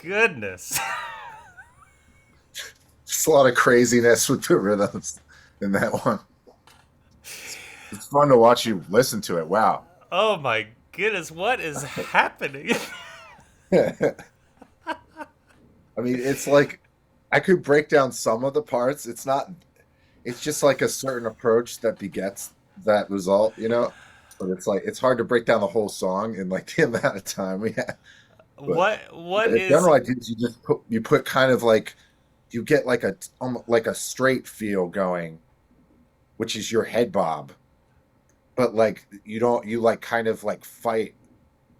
goodness. Just a lot of craziness with the rhythms in that one. It's fun to watch you listen to it. Wow. Oh my goodness, what is happening? I mean, it's like I could break down some of the parts. It's not, it's just like a certain approach that begets that result, you know? But it's like, it's hard to break down the whole song in like the amount of time we have. But what the is general idea is you put kind of like, you get like like a straight feel going, which is your head bob. But like, you don't, you like kind of like fight,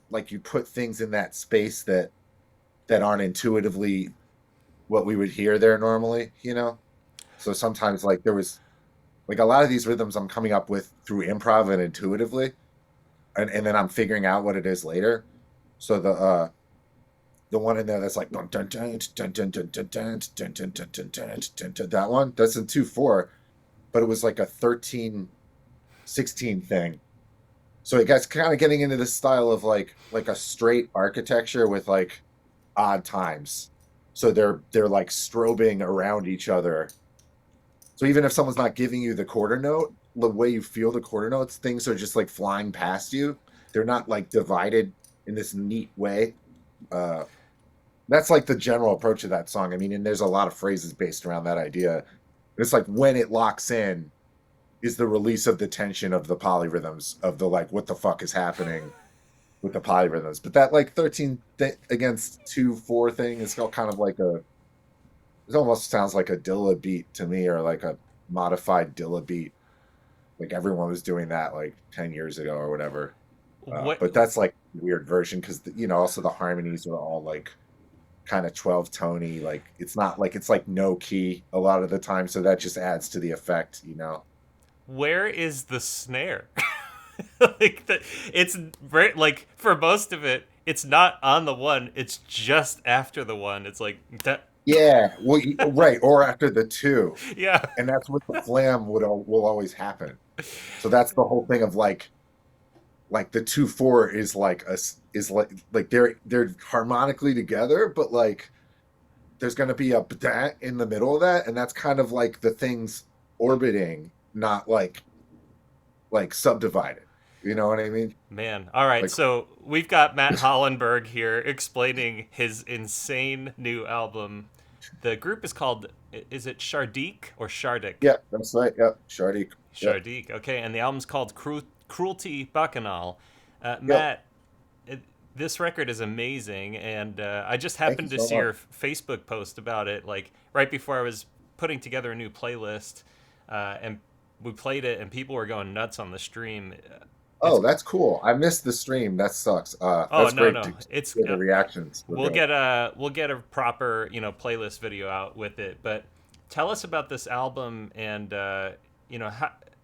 like you put things in that space that aren't intuitively what we would hear there normally, you know? So sometimes like there was like a lot of these rhythms I'm coming up with through improv and intuitively, and then I'm figuring out what it is later. So the one in there that's like dun dun dun dun dun dun dun dun dun dun dun dun dun dun, that one that's in 2/4, but it was like a 13/16 thing. So it gets kind of getting into this style of like a straight architecture with like odd times. So they're like strobing around each other. So even if someone's not giving you the quarter note, the way you feel the quarter notes, things are just like flying past you. They're not like divided in this neat way. Uh, that's like the general approach of that song. I mean, and there's a lot of phrases based around that idea. It's like when it locks in is the release of the tension of the polyrhythms of the like what the fuck is happening with the polyrhythms. But that like 13 against 2/4 thing is still kind of like it almost sounds like a Dilla beat to me, or like a modified Dilla beat. Like everyone was doing that like 10 years ago or whatever. what But that's like a weird version because, you know, also the harmonies are all like kind of 12 tony. Like it's not like it's like no key a lot of the time. So that just adds to the effect, you know? where is the snare? Like it's very like for most of it, it's not on the one. It's just after the one. It's like that. Yeah. Well, right. Or after the two. Yeah. And that's what the flam will always happen. So that's the whole thing of like the 2/4 is like is like they're harmonically together, but like there's going to be a bdat in the middle of that, and that's kind of like the things orbiting, not like subdivided. You know what I mean? Man. All right. Like So we've got Matt Hollenberg here explaining his insane new album. The group is called, is it Shardik or Shardik? yeah, that's right. Yep, Shardik. Yep, Shardik. Okay. And the album's called Cruelty Bacchanal. yep. Matt, it, this record is amazing. And I just Thank you happened to so see much. your Facebook post about it, like right before I was putting together a new playlist. And we played it, and people were going nuts on the stream. It's Oh, that's cool. I missed the stream. That sucks. Oh That's no great no, to it's hear the reactions. Were good. we'll get a proper playlist video out with it. But tell us about this album and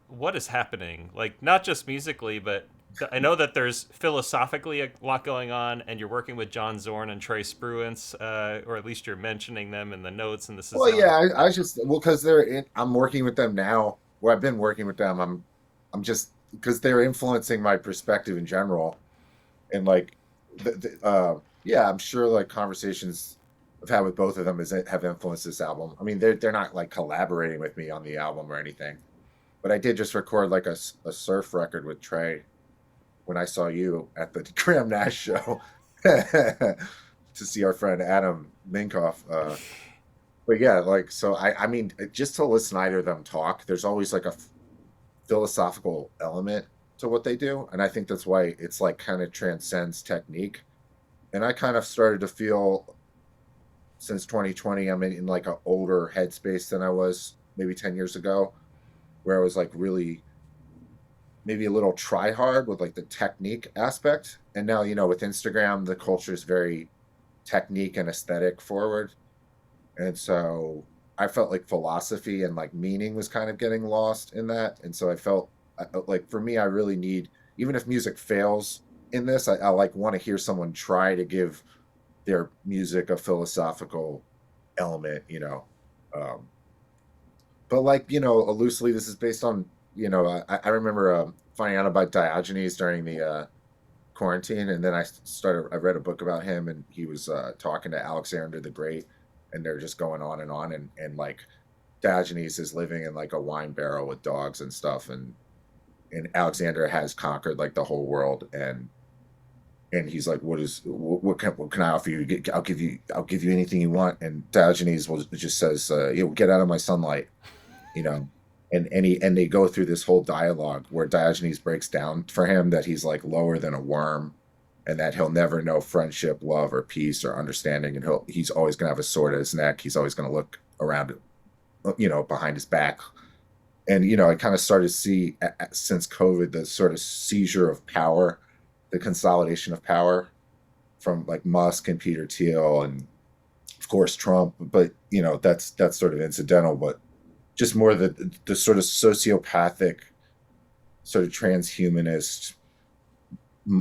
what is happening. Like not just musically, but I know that there's philosophically a lot going on, and you're working with John Zorn and Trey Spruance, or at least you're mentioning them in the notes. And this is Well, yeah, on. I just well because they're in. I'm working with them now. Well, I've been working with them. I'm just because they're influencing my perspective in general, and like, yeah, I'm sure like conversations I've had with both of them have influenced this album. I mean, they're not like collaborating with me on the album or anything, but I did just record like a surf record with Trey when I saw you at the Graham Nash show to see our friend Adam Minkoff. But yeah, like so I mean just to listen to either of them talk, there's always like a philosophical element to what they do, and I think that's why it's like kind of transcends technique. And I kind of started to feel since 2020 I'm in like an older headspace than I was maybe 10 years ago, where I was like really maybe a little try hard with like the technique aspect. And now, you know, with Instagram, the culture is very technique and aesthetic forward. And so I felt like philosophy and like meaning was kind of getting lost in that. And so I felt like for me, I really need, even if music fails in this, I like want to hear someone try to give their music a philosophical element, you know. Um, but like, you know, loosely, this is based on, you know, I remember finding out about Diogenes during the quarantine, and then I read a book about him, and he was talking to Alexander the Great, and they're just going on and on, and like Diogenes is living in like a wine barrel with dogs and stuff, and Alexander has conquered like the whole world, and he's like, what can I offer you? I'll give you anything you want. And Diogenes just says, get out of my sunlight, you know. And they go through this whole dialogue where Diogenes breaks down for him that he's like lower than a worm, and that he'll never know friendship, love, or peace or understanding, and he's always gonna have a sword at his neck. He's always gonna look around, behind his back. And I kind of started to see since COVID the sort of seizure of power, the consolidation of power from like Musk and Peter Thiel and of course Trump, but that's sort of incidental, but just more the sort of sociopathic, sort of transhumanist,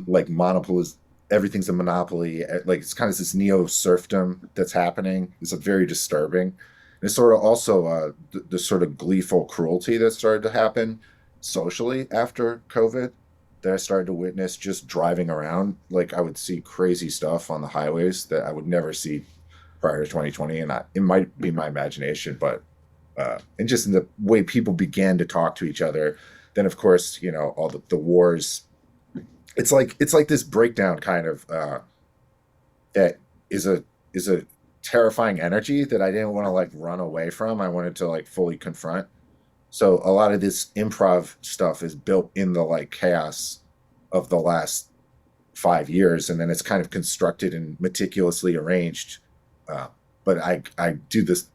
like monopolist, everything's a monopoly. Like it's kind of this neo serfdom that's happening. It's a very disturbing. And it's sort of also the sort of gleeful cruelty that started to happen socially after COVID that I started to witness just driving around. Like I would see crazy stuff on the highways that I would never see prior to 2020. And it might be my imagination, but and just in the way people began to talk to each other. Then, of course, all the wars. It's like this breakdown kind of that is a terrifying energy that I didn't want to like run away from. I wanted to like fully confront. So a lot of this improv stuff is built in the like chaos of the last 5 years, and then it's kind of constructed and meticulously arranged. But I do this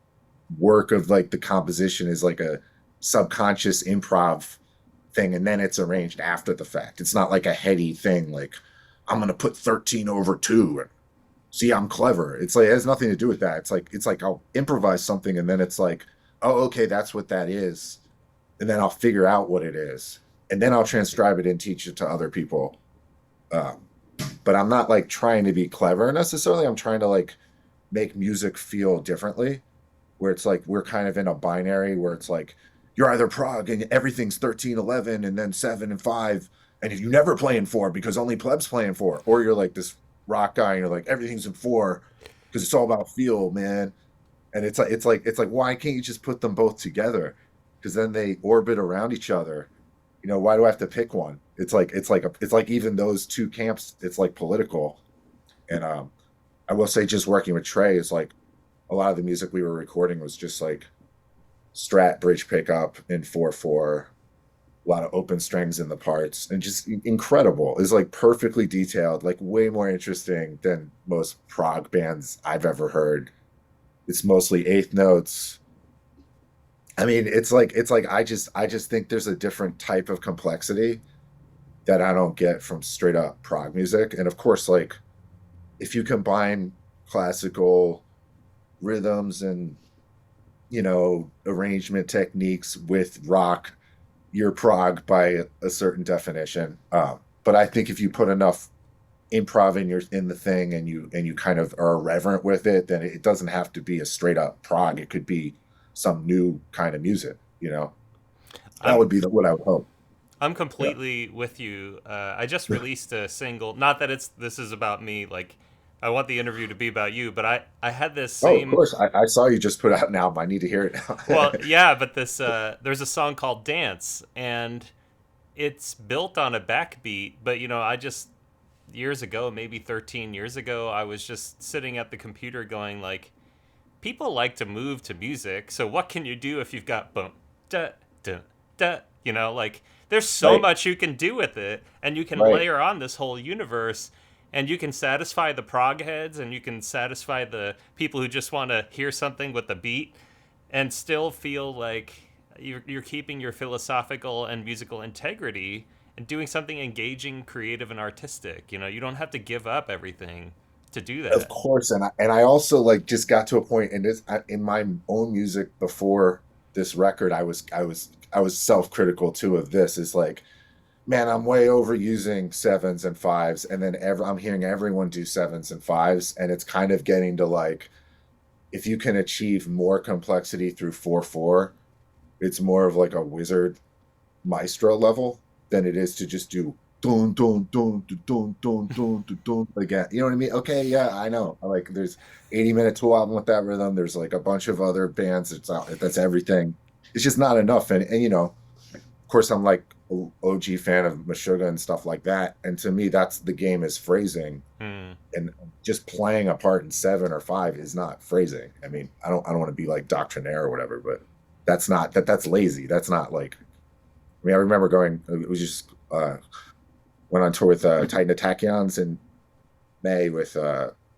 work of like the composition is like a subconscious improv thing, and then it's arranged after the fact. It's not like a heady thing like I'm gonna put 13 over 2 and see I'm clever. It's like it has nothing to do with that. It's like I'll improvise something and then it's like, oh, okay, that's what that is, and then I'll figure out what it is, and then I'll transcribe it and teach it to other people. But I'm not like trying to be clever necessarily. I'm trying to like make music feel differently, where it's like we're kind of in a binary where it's like you're either prog and everything's 13 11 and then 7 and 5, and if you never play in 4 because only plebs play in 4, or you're like this rock guy and you're like everything's in 4 because it's all about feel, man. And it's like why can't you just put them both together? Because then they orbit around each other. Why do I have to pick one? It's like even those two camps, it's like political. And I will say, just working with Trey is like a lot of the music we were recording was just like Strat bridge pickup in 4/4, a lot of open strings in the parts, and just incredible. It's like perfectly detailed, like way more interesting than most prog bands I've ever heard. It's mostly eighth notes. I mean, it's like I just think there's a different type of complexity that I don't get from straight up prog music. And of course, like if you combine classical rhythms and arrangement techniques with rock, you're prog by a certain definition. But I think if you put enough improv in the thing and you kind of are irreverent with it, then it doesn't have to be a straight up prog. It could be some new kind of music. That would be what I would hope. I'm completely with you. I just released a single. Not that this is about me. Like, I want the interview to be about you, but I had this same. Oh, of course. I saw you just put out an album. I need to hear it now. Well, yeah, but there's a song called Dance, and it's built on a backbeat. But I just years ago, maybe 13 years ago, I was just sitting at the computer going like, people like to move to music. So what can you do if you've got boom, da, da, da? Like there's so much you can do with it, and you can layer on this whole universe. And you can satisfy the prog heads, and you can satisfy the people who just want to hear something with the beat, and still feel like you're keeping your philosophical and musical integrity and doing something engaging, creative, and artistic. You don't have to give up everything to do that. Of course, and I also like just got to a point in my own music before this record. I was self-critical too of this. Is like, man, I'm way overusing 7s and 5s, and then I'm hearing everyone do 7s and 5s, and it's kind of getting to like, if you can achieve more complexity through 4/4, it's more of like a wizard maestro level than it is to just do dun dun dun dun dun dun dun dun dun again. You know what I mean? Okay, yeah, I know. Like there's 80-minute Tool album with that rhythm. There's like a bunch of other bands that's everything. It's just not enough. And you know, of course I'm like OG fan of Meshuggah and stuff like that. And to me, that's the game is phrasing. Hmm. And just playing a part in 7 or 5 is not phrasing. I mean, I don't want to be like doctrinaire or whatever, but that's lazy. That's not like I mean, I remember going. It was just went on tour with Titan Tachyons in May with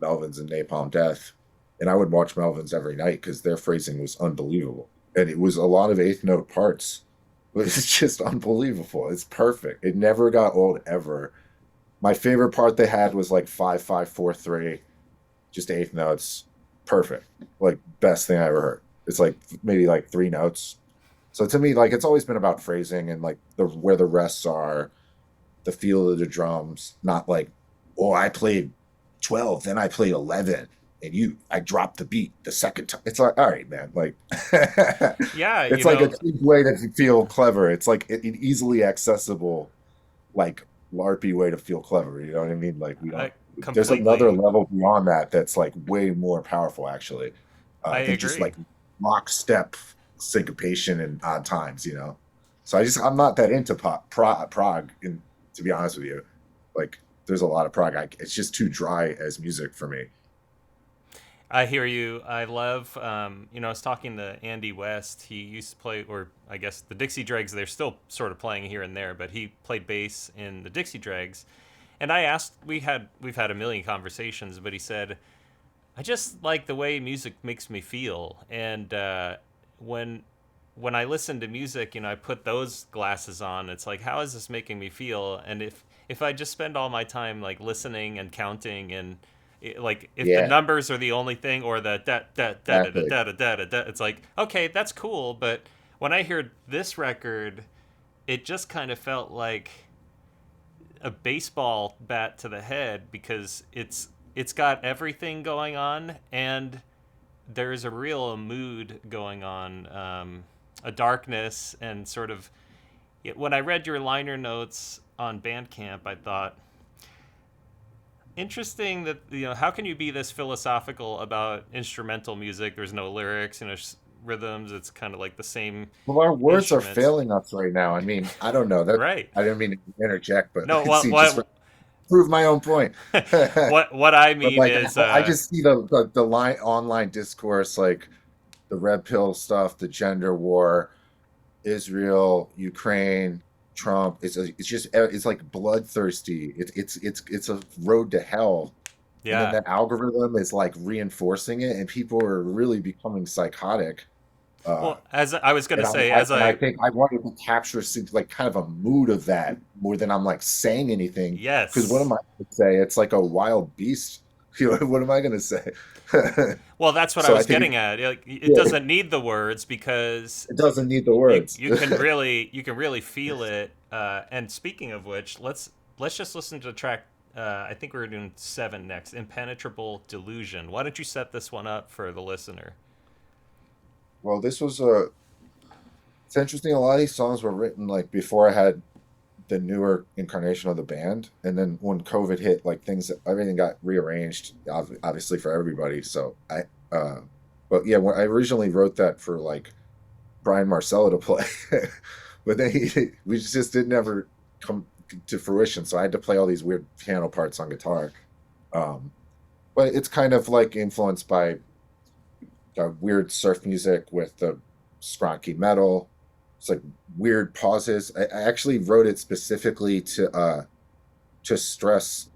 Melvins and Napalm Death, and I would watch Melvins every night because their phrasing was unbelievable, and it was a lot of eighth note parts. It was just unbelievable. It's perfect. It never got old ever. My favorite part they had was like 5 5 4 3, just eighth notes, perfect. Like best thing I ever heard. It's like maybe like 3 notes. So to me, like it's always been about phrasing and like the where the rests are, the feel of the drums, not like, oh, I played 12, then I played 11, and I dropped the beat the second time. It's like, all right, man, like Yeah, it's you like a know, cheap way to feel clever. It's like an easily accessible, like LARPy way to feel clever. You know what I mean? Like we don't. I There's another completely. level beyond that that's like way more powerful, actually, I than just agree. like lockstep syncopation and odd times. You know, so I'm not that into prog. To be honest with you, like there's a lot of prog. It's just too dry as music for me. I hear you. I love, you know, I was talking to Andy West. He used to play, or I guess the Dixie Dregs, they're still sort of playing here and there, but he played bass in the Dixie Dregs. And I asked, we've had a million conversations, but he said, I just like the way music makes me feel. And when when I listen to music, you know, I put those glasses on. It's like, how is this making me feel? And if I just spend all my time like listening and counting and like if the Yeah, numbers are the only thing or the da da da da da exactly. da da da da, it's like okay, that's cool. But when I heard this record, it just kind of felt like a baseball bat to the head because it's got everything going on and there's a real mood going on, a darkness and sort of. When I read your liner notes on Bandcamp, I thought interesting that you know how can you be this philosophical about instrumental music? There's no lyrics, you know, rhythms. It's kind of like the same Well, our words are instruments, failing us right now. I mean, I don't know that. right? I didn't mean to interject, but No, see, just what prove my own point. what I But mean like, is, I just see the line online discourse, like the red pill stuff, the gender war, Israel, Ukraine, Trump. It's just it's like bloodthirsty. It's a road to hell, and then yeah. the algorithm is like reinforcing it, and people are really becoming psychotic. Uh, Well, as I was gonna and say, I think I wanted to capture like kind of a mood of that more than I'm like saying anything. Because what am yes. I going to say? It's like a wild beast. You know, what am I going to say? Well, that's what I So I was think getting at. Like, it yeah, doesn't need the words because it doesn't need the words. you can really feel it. And speaking of which, let's just listen to the track. I think we're doing 7 next. Impenetrable Delusion. Why don't you set this one up for the listener? Well, this was a. It's interesting. A lot of these songs were written like before I had the newer incarnation of the band, and then when COVID hit, like everything got rearranged, obviously for everybody. So but yeah, when I originally wrote that for like Brian Marcello to play, but then we just didn't ever come to fruition. So I had to play all these weird piano parts on guitar. Um, but it's kind of like influenced by weird surf music with the skronky metal. It's like weird pauses. I actually wrote it specifically to stress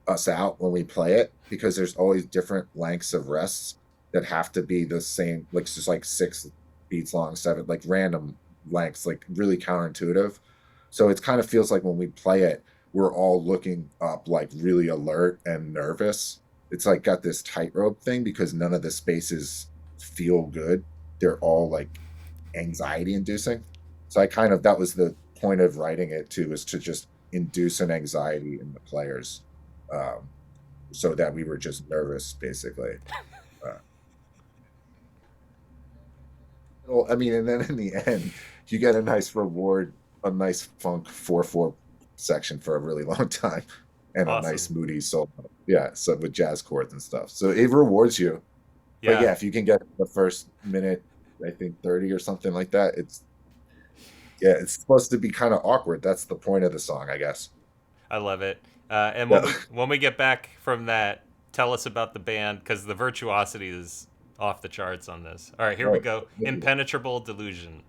us out when we play it because there's always different lengths of rests that have to be the same, like just like 6 beats long, 7, like random lengths, like really counterintuitive. So it kind of feels like when we play it, we're all looking up like really alert and nervous. It's like got this tightrope thing because none of the spaces feel good. They're all like anxiety inducing. So I kind of that was the point of writing it too, is to just induce an anxiety in the players, um, so that we were just nervous, basically. Uh, well, I mean, and then in the end, you get a nice reward, a nice funk 4/4 section for a really long time, and a Awesome. nice moody solo. Yeah, so with jazz chords and stuff. So it rewards you. But Yeah. yeah, if you can get the first minute, I think 30 or something like that, it's supposed to be kind of awkward. That's the point of the song, I guess. I love it. And Yeah. when we get back from that, tell us about the band, because the virtuosity is off the charts on this. All right, here we Right. go. Impenetrable Delusion.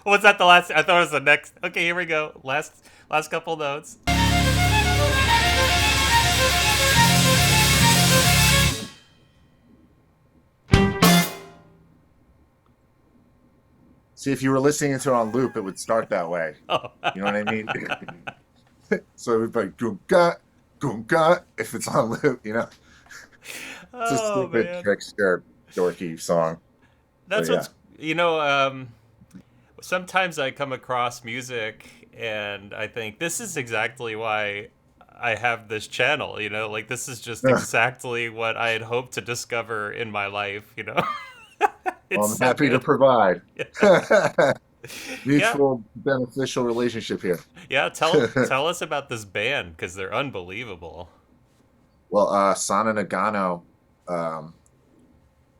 Was that the last? I thought it was the next. Okay, here we go. Last couple notes. See, if you were listening to it on loop, it would start that way. Oh, You know what I mean? So it would be like gunga if it's on loop, you know. It's a oh stupid man. trickster dorky song. But That's yeah. what's sometimes I come across music and I think this is exactly why I have this channel, like this is just exactly what I had hoped to discover in my life. It's Well, I'm so happy to good. provide. Yeah. Yeah. Mutual beneficial relationship here. Yeah, tell us about this band because they're unbelievable. Well, Sana Nagano, um,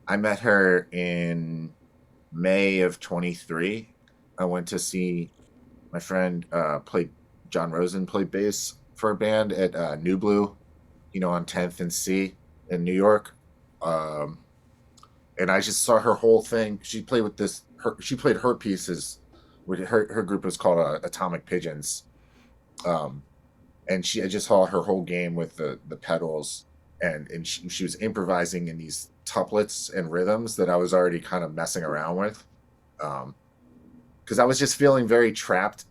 I met her in May of 23. I went to see my friend played John Rosen played bass for a band at New Blue, on 10th and C in New York. Um, and I just saw her whole thing. She played with she played her pieces. With her group was called Atomic Pigeons. Um, and I just saw her whole game with the pedals, and she was improvising in these tuplets and rhythms that I was already kind of messing around with. Because I was just feeling very trapped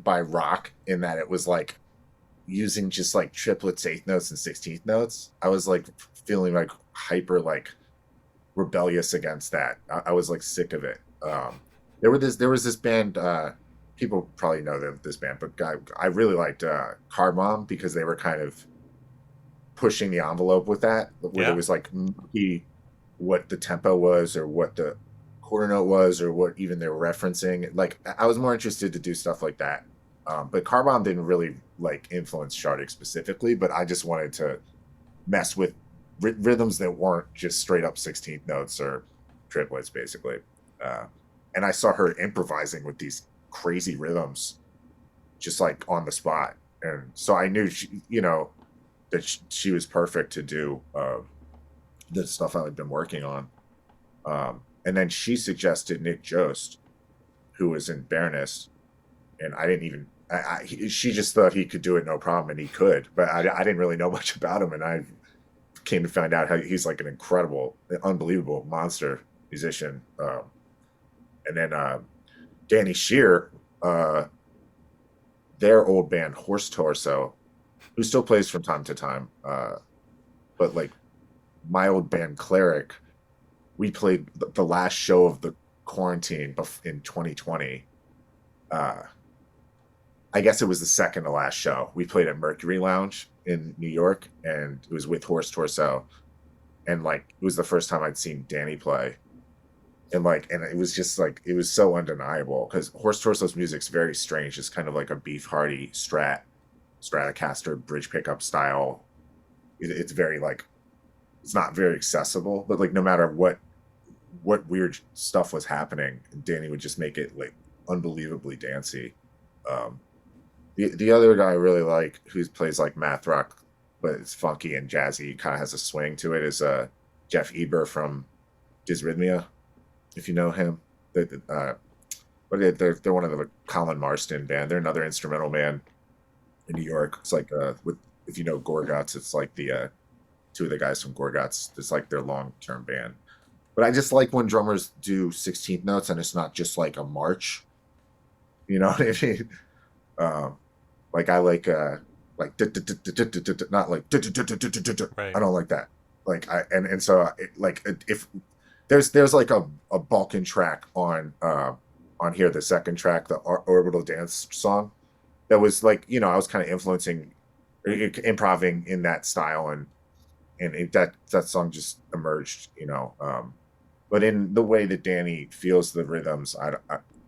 by rock in that it was like using just like triplets, eighth notes, and 16th notes. I was like feeling like hyper like rebellious against that. I was like sick of it. There was this band. People probably know this band, but I really liked Car Bomb because they were kind of pushing the envelope with that, where there Yeah. was like what the tempo was or what the quarter note was or what even they were referencing. Like I was more interested to do stuff like that. But Car Bomb didn't really like influence Shardik specifically, but I just wanted to mess with rhythms that weren't just straight up 16th notes or triplets, basically. Uh, and I saw her improvising with these crazy rhythms, just like on the spot. And so I knew, that she was perfect to do the stuff I had been working on. And then she suggested Nick Jost, who was in Baroness, and I didn't even. She just thought he could do it no problem, and he could, but I didn't really know much about him, and I came to find out how he's like an incredible, unbelievable monster musician. And then Danny Shear, their old band Horse Torso, who still plays from time to time, but like my old band Cleric, we played the last show of the quarantine in 2020. I guess it was the second to last show. We played at Mercury Lounge in New York, and it was with Horse Torso, and like it was the first time I'd seen Danny play, and it was just like it was so undeniable because Horse Torso's music's very strange. It's kind of like a Beef Hardy Stratocaster bridge pickup style. It's very like it's not very accessible, but like no matter what weird stuff was happening, Danny would just make it like unbelievably dancey. Um, the other guy I really like who plays like math rock, but it's funky and jazzy, kind of has a swing to it, is Jeff Eber from Disrhythmia, if you know him. But they're one of the Colin Marston band. They're another instrumental band in New York. It's like with if you know Gorguts, it's like the two of the guys from Gorguts. It's like their long term band. But I just like when drummers do 16th notes and it's not just like a march. You know what I mean? Like I like not like I Right. don't like that. Like and so like if there's like a Balkan track on here, the second track, the Orbital Dance song, that was like I was kind of influencing improving in that style, and that song just emerged. But in the way that Danny feels the rhythms,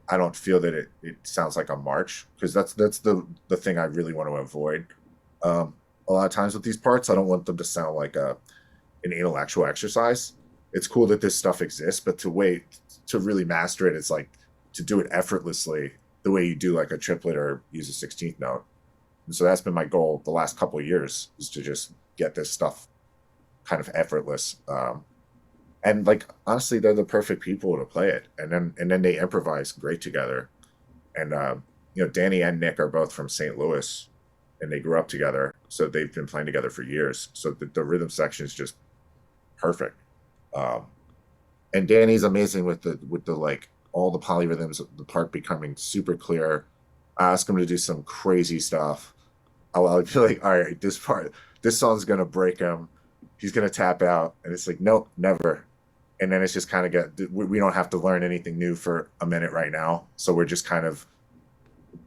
I don't feel that it sounds like a march, because that's the thing I really want to avoid. A lot of times with these parts, I don't want them to sound like an intellectual exercise. It's cool that this stuff exists, but to really master it, it's like to do it effortlessly, the way you do like a triplet or use a 16th note. And so that's been my goal the last couple of years, is to just get this stuff kind of effortless. and like honestly, they're the perfect people to play it. And then they improvise great together. And Danny and Nick are both from St. Louis, and they grew up together, so they've been playing together for years. So the rhythm section is just perfect. Um, and Danny's amazing with the like all the polyrhythms, the part becoming super clear. I ask him to do some crazy stuff. I'll be like, all right, this song's gonna break him. He's gonna tap out, and it's like, nope, never. And then it's just kind of we don't have to learn anything new for a minute right now. So we're just kind of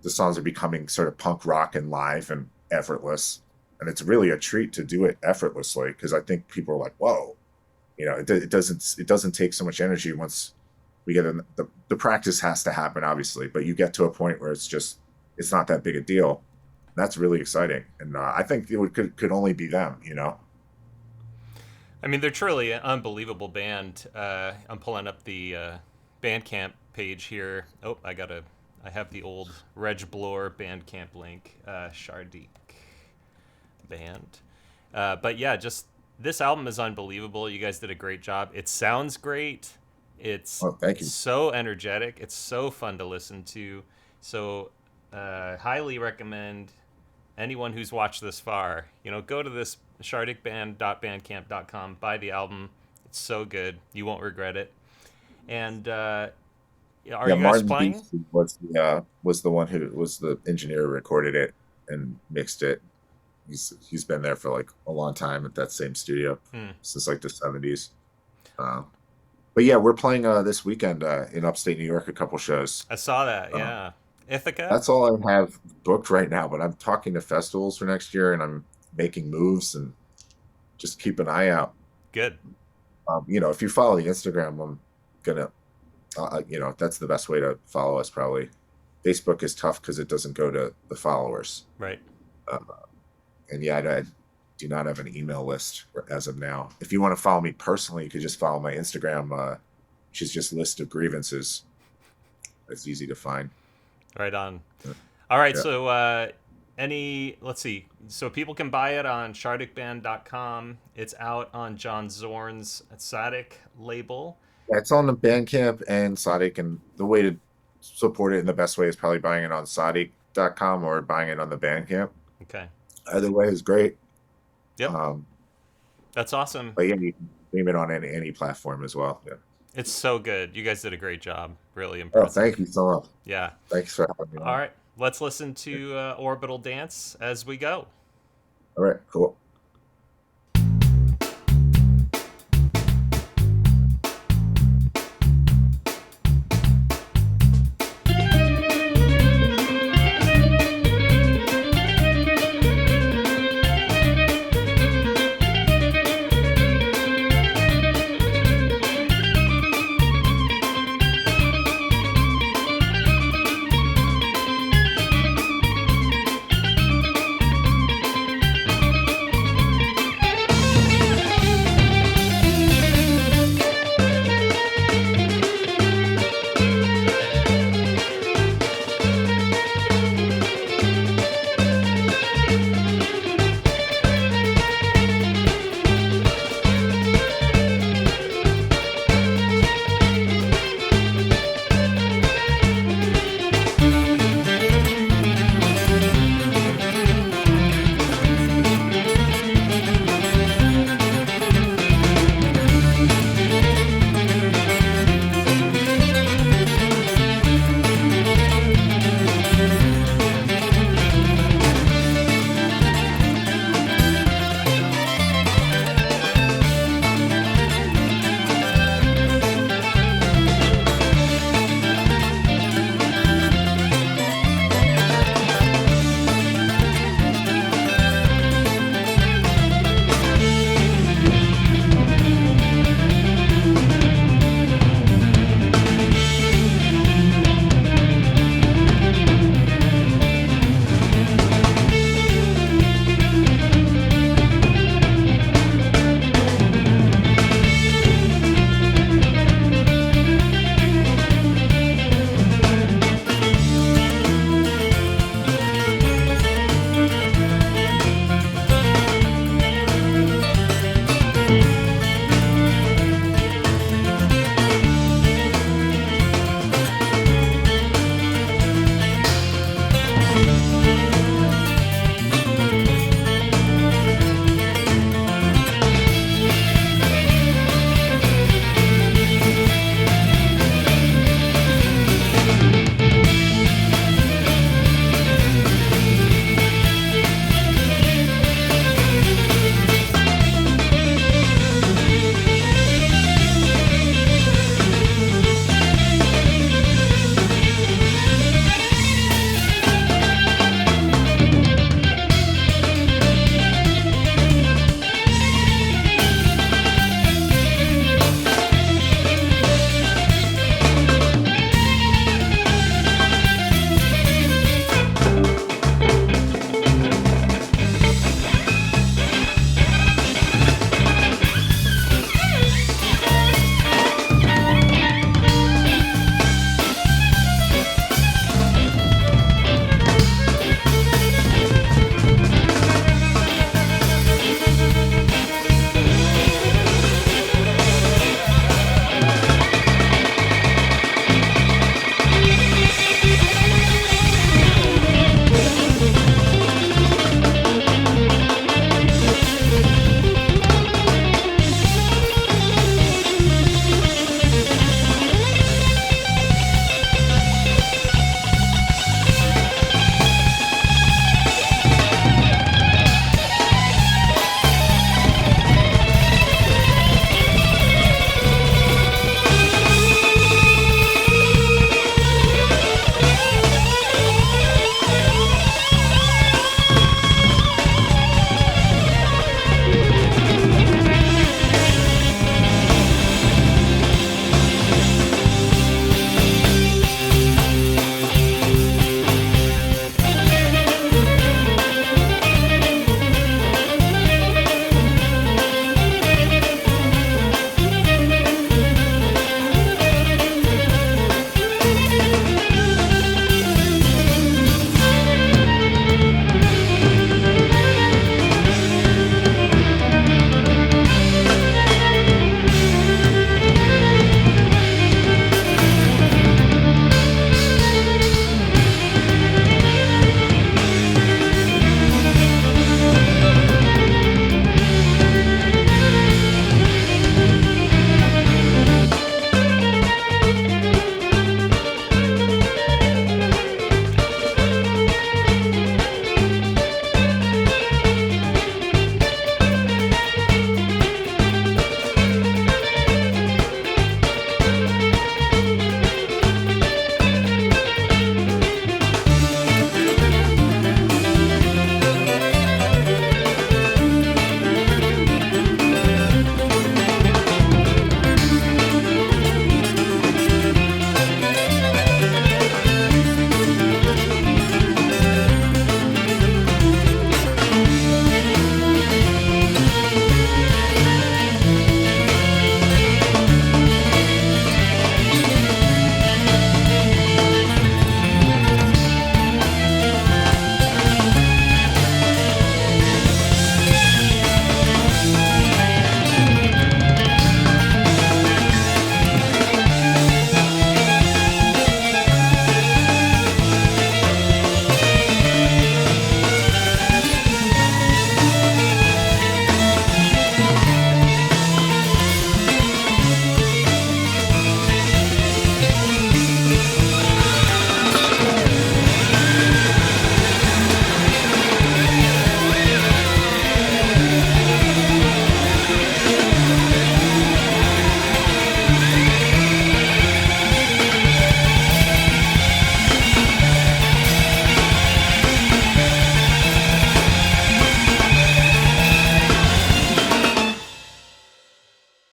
the songs are becoming sort of punk rock and live and effortless, and it's really a treat to do it effortlessly because I think people are like, whoa, it doesn't take so much energy once we get in the practice has to happen obviously, but you get to a point where it's not that big a deal. That's really exciting, and I think could only be them. I mean, they're truly an unbelievable band. I'm pulling up the Bandcamp page here. Oh, I have the old Reg Blore Bandcamp link. Shardik band. But yeah, just this album is unbelievable. You guys did a great job. It sounds great. It's Oh, thank you. so energetic. It's so fun to listen to. So, highly recommend anyone who's watched this far, go to this shardikband.bandcamp.com, buy the album. It's so good. You won't regret it. And are Yeah, you guys Martin playing? Beach was the one who was the engineer who recorded it and mixed it. He's been there for like a long time at that same studio Hmm. since like the 70s. Uh, but yeah, we're playing this weekend in upstate New York, a couple shows. I saw that. Uh, Yeah. Ithaca? that's all I have booked right now, but I'm talking to festivals for next year and I'm making moves and just keep an eye out. Good. If you follow the Instagram, I'm gonna, that's the best way to follow us probably. Facebook is tough because it doesn't go to the followers. Right. Uh, and yeah, I do not have an email list as of now. If you want to follow me personally, you could just follow my Instagram, which is just list of grievances. It's easy to find. Right on. All right. Yeah. So, let's see. So people can buy it on shardikband.com. It's out on John Zorn's Tzadik label. Yeah, it's on the Bandcamp and Sadiq, and the way to support it in the best way is probably buying it on Sadiq.com or buying it on the Bandcamp. Okay. Either way is great. Yep. That's awesome. But yeah, you can stream it on any platform as well. Yeah. It's so good. You guys did a great job. Really Oh, impressive. thank you so much. Yeah. Thanks for having me All on. right. Let's listen to Orbital Dance as we go. All right, cool.